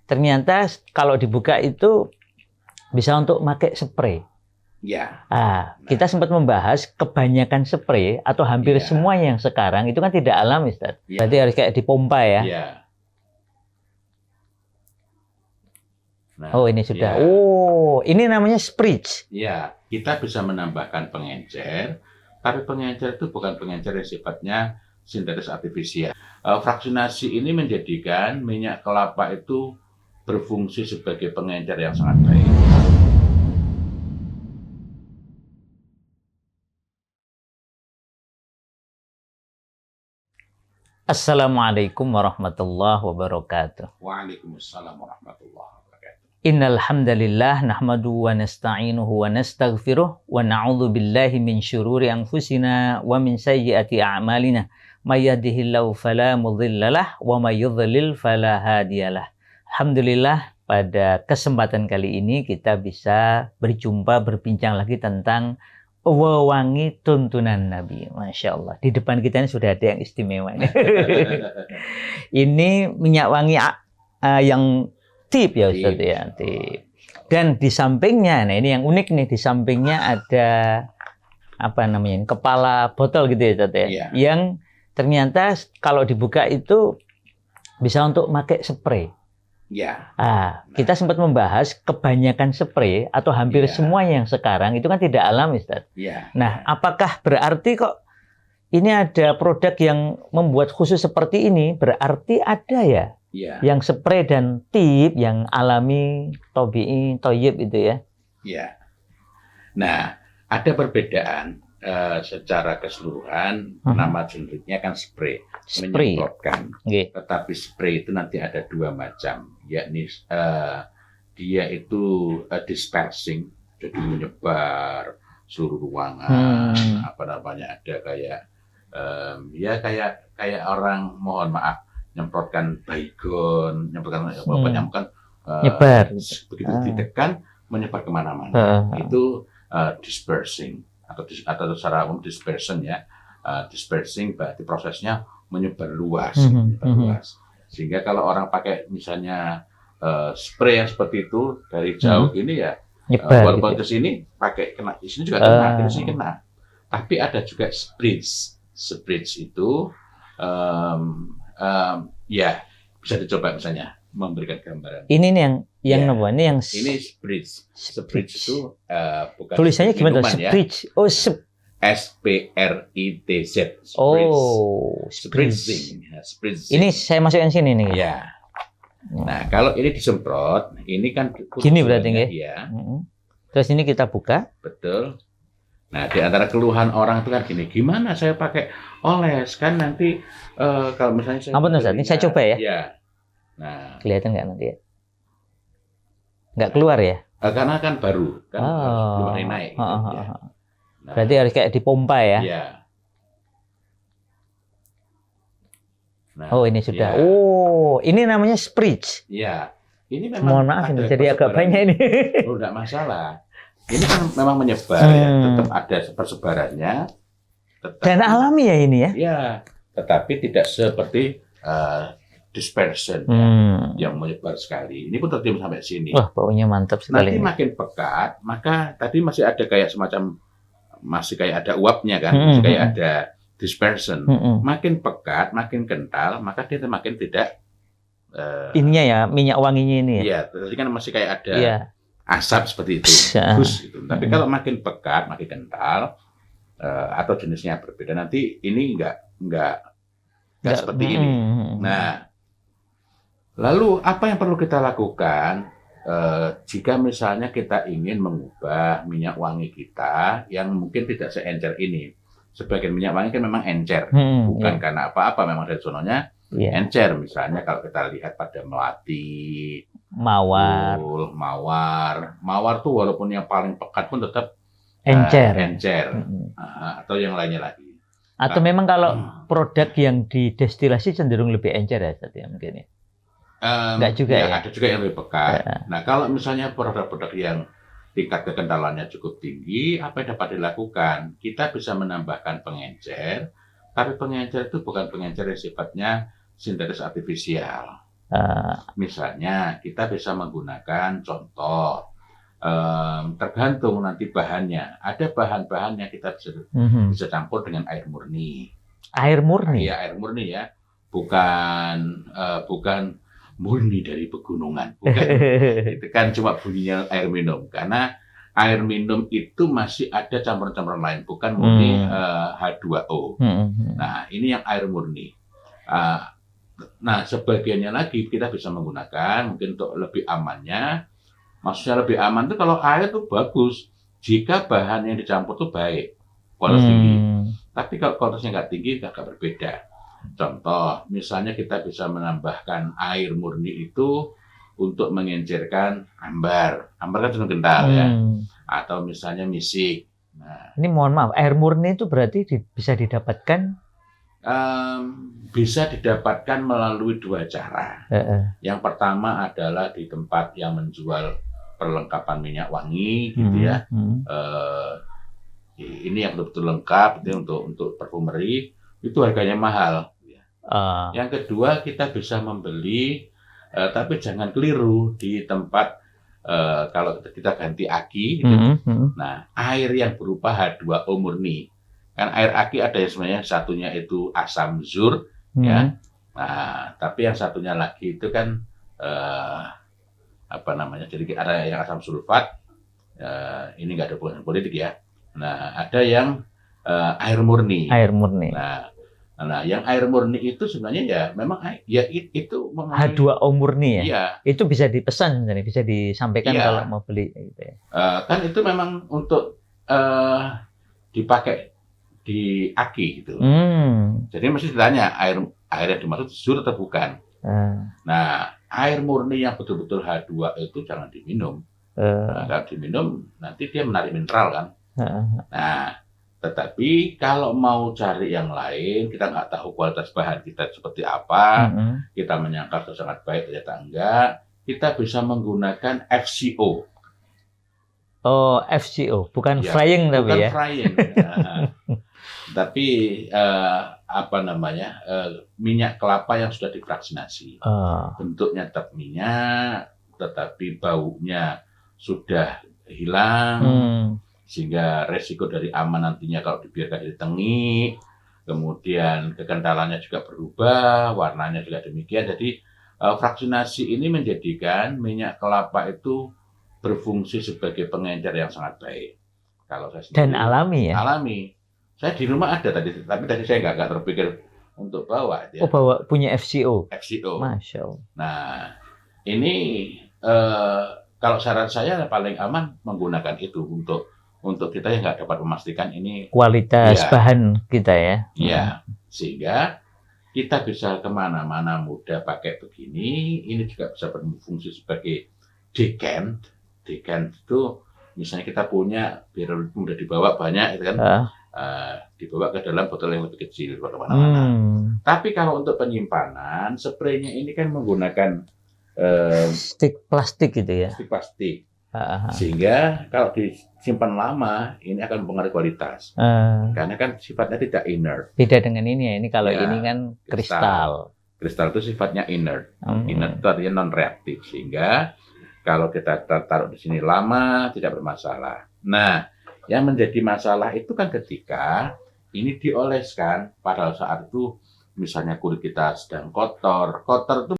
ternyata kalau dibuka itu bisa untuk pakai spray. Ya. Kita sempat membahas kebanyakan spray atau hampir Ya. semua yang sekarang itu kan tidak alami, Ustaz. Ya. Berarti harus kayak dipompa ya. Ya. Nah, Oh, ini sudah. ya. Oh, ini namanya spritz. Ya, kita bisa menambahkan pengencer, tapi pengencer itu bukan pengencer yang sifatnya sintetis artifisial. Fraksinasi ini menjadikan minyak kelapa itu berfungsi sebagai pengencer yang sangat baik. Assalamualaikum warahmatullahi wabarakatuh. Waalaikumsalam warahmatullahi wabarakatuh. Innal hamdalillah nahmaduhu wa nasta'inuhu wa nastaghfiruh wa na'udzu billahi min syururi anfusina wa min sayyiati a'malina. May yahdihillahu fala mudhillalah wa may yudhlil fala hadiyalah. Alhamdulillah, pada kesempatan kali ini kita bisa berjumpa berbincang lagi tentang wewangi tuntunan Nabi. Masya Allah. Di depan kita ini sudah ada yang istimewa. Ini minyak wangi yang tip ya Ustaz ya. Tip. Dan di sampingnya, nah ini yang unik nih, di sampingnya ada apa namanya, kepala botol gitu ya Ustaz ya. Iya. Yang ternyata kalau dibuka itu bisa untuk pakai spray. Ya. Kita sempat membahas kebanyakan spray atau hampir Ya. semua yang sekarang itu kan tidak alami, Ustaz. Ya. Nah, apakah berarti kok ini ada produk yang membuat khusus seperti ini? Berarti ada ya Ya. yang spray dan tip yang alami, tobi'i, toyib itu ya? Ya. Nah, ada perbedaan secara keseluruhan. Nama generiknya kan spray, Spray. menyemprotkan. Oke. Tetapi spray itu nanti ada dua macam, yakni dia itu dispersing, jadi menyebar seluruh ruangan. Apa namanya, ada kayak ya kayak orang, mohon maaf, nyemprotkan baygon, nyemprotkan nyemprotkan Nyebar. begitu ditekan menyebar kemana-mana. Itu dispersing atau secara umum dispersion ya. Dispersing berarti prosesnya menyebar luas, luas. Sehingga kalau orang pakai misalnya spray yang seperti itu dari jauh ini ya, Nyebar walaupun gitu. ke sini pakai kena, di sini juga kena, di sini kena. Tapi ada juga spritz. Spritz itu ya bisa dicoba misalnya, memberikan gambaran. Ini nih yang Ya. apa? Ini yang Ini spritz. Spritz itu bukan tulisannya gimana? minuman ya. Spritz. Oh, SPRITZ. Spritz. oh, spritz. Spritzing. Ya, spritzing. Ini saya masukkan sini nih. Ya. Nah, kalau ini disemprot, ini kan Gini berarti nggih? ya. Terus ini kita buka. Betul. Nah, di antara keluhan orang itu kan gini, gimana saya pakai oles kan nanti kalau misalnya saya Ampun Ustaz, ini saya coba ya. Ya. Nah, Kelihatan nggak nanti ya? Nggak keluar ya? karena kan baru, kan harus belum ada yang naik. Gitu, ya. Nah, Berarti harus kayak dipompa ya? ya. Nah, Oh, ini sudah. ya. Oh, ini namanya spritz. Ya, ini memang Mohon maaf ini ada jadi agak persebaran. banyak ini. Oh, enggak masalah. Ini kan memang menyebar ya, tetap ada persebarannya. Tetap, Dan alami ya ini ya? ya, tetapi tidak seperti dispersion ya, yang menyebar sekali. Ini pun terdiam sampai sini. Wah, baunya mantap sekali. Nanti Ini. makin pekat, maka tadi masih ada kayak semacam, masih kayak ada uapnya kan, masih kayak ada dispersion. Makin pekat, makin kental, maka dia makin tidak. Ininya ya, minyak wanginya ini ya? Iya, tadi kan masih kayak ada Iya. asap seperti itu, gus gitu. Tapi kalau makin pekat, makin kental, atau jenisnya berbeda, nanti ini nggak seperti ini. Nah, lalu apa yang perlu kita lakukan jika misalnya kita ingin mengubah minyak wangi kita yang mungkin tidak seencer ini? Sebagian minyak wangi kan memang encer, bukan karena apa-apa, memang dari sononya encer. Misalnya kalau kita lihat pada melati, mawar, mawar tuh walaupun yang paling pekat pun tetap encer. Atau yang lainnya lagi. Atau memang kalau produk yang didestilasi cenderung lebih encer ya, mungkin ya? Enggak juga ya? Ada juga yang lebih pekat. Nah, kalau misalnya produk-produk yang tingkat kekentalannya cukup tinggi, apa yang dapat dilakukan? Kita bisa menambahkan pengencer, tapi pengencer itu bukan pengencer yang sifatnya sintetis artifisial. Misalnya kita bisa menggunakan contoh, tergantung nanti bahannya. Ada bahan-bahan yang kita bisa campur dengan air murni. Air murni? Iya, air murni ya. Bukan murni dari pegunungan. Bukan. Itu kan cuma bunyinya air minum. Karena air minum itu masih ada campuran-campuran lain. Bukan murni H2O. Nah, ini yang air murni. Nah, sebagiannya lagi kita bisa menggunakan mungkin untuk lebih amannya. Maksudnya lebih aman itu kalau air itu bagus jika bahan yang dicampur itu baik, kualitas tinggi. Tapi kalau kualitasnya nggak tinggi, agak berbeda. Contoh, misalnya kita bisa menambahkan air murni itu untuk mengencerkan ambar. Ambar kan cenderung kental ya. Atau misalnya misik. Nah, ini mohon maaf, air murni itu berarti bisa didapatkan? Bisa didapatkan melalui dua cara. Yang pertama adalah di tempat yang menjual perlengkapan minyak wangi, gitu ya. Ini yang betul-betul lengkap, itu untuk parfumeri, itu harganya mahal. Yang kedua, kita bisa membeli, tapi jangan keliru di tempat kalau kita ganti aki, gitu. Nah, air yang berupa H2O murni. Kan air aki ada yang sebenarnya satunya itu asam zur, ya. Nah, tapi yang satunya lagi itu kan apa namanya? Jadi ada yang asam sulfat. Ini nggak ada hubungan politik ya. Nah, ada yang air murni. Air murni. Nah, yang air murni itu sebenarnya ya memang ya itu H2O murni ya. Iya. Itu bisa dipesan, bisa disampaikan kalau mau beli. Gitu ya. Kan itu memang untuk dipakai di aki gitu. Jadi mesti ditanya air yang dimaksud zur atau bukan. Nah, air murni yang betul-betul H2 itu jangan diminum. Kalau diminum nanti dia menarik mineral kan. Nah, tetapi kalau mau cari yang lain, kita nggak tahu kualitas bahan kita seperti apa, kita menyangka itu sangat baik ternyata enggak, kita bisa menggunakan FCO. Oh, FCO, bukan frying tapi bukan ya. Bukan frying. Tapi apa namanya minyak kelapa yang sudah divaksinasi. Bentuknya tetap minyak, tetapi baunya sudah hilang, sehingga resiko dari aman nantinya kalau dibiarkan di tengi, kemudian kekentalannya juga berubah, warnanya juga demikian. Jadi vaksinasi ini menjadikan minyak kelapa itu berfungsi sebagai pengencer yang sangat baik. Kalau saya sendiri, dan alami ya. Alami. Saya di rumah ada tadi, tapi tadi saya nggak terpikir untuk bawa. Ya. Oh, bawa punya FCO. FCO. Masya Allah. Nah, ini kalau saran saya paling aman menggunakan itu untuk kita yang nggak dapat memastikan ini kualitas bahan kita ya. Iya, sehingga kita bisa kemana-mana mudah pakai begini. Ini juga bisa berfungsi sebagai decant. Decant itu misalnya kita punya biar mudah dibawa banyak, itu kan. Dibawa ke dalam botol yang lebih kecil kemana-mana. Tapi kalau untuk penyimpanan, spraynya ini kan menggunakan stick plastik gitu ya. Stick plastik. Sehingga kalau disimpan lama, ini akan mempengaruhi kualitas. Karena kan sifatnya tidak inert. Beda dengan ini ya. Ini kalau ini kan kristal. Kristal itu sifatnya inert. Inert itu artinya non-reaktif. Sehingga kalau kita taruh di sini lama, tidak bermasalah. Nah, yang menjadi masalah itu kan ketika ini dioleskan pada saat itu misalnya kulit kita sedang kotor itu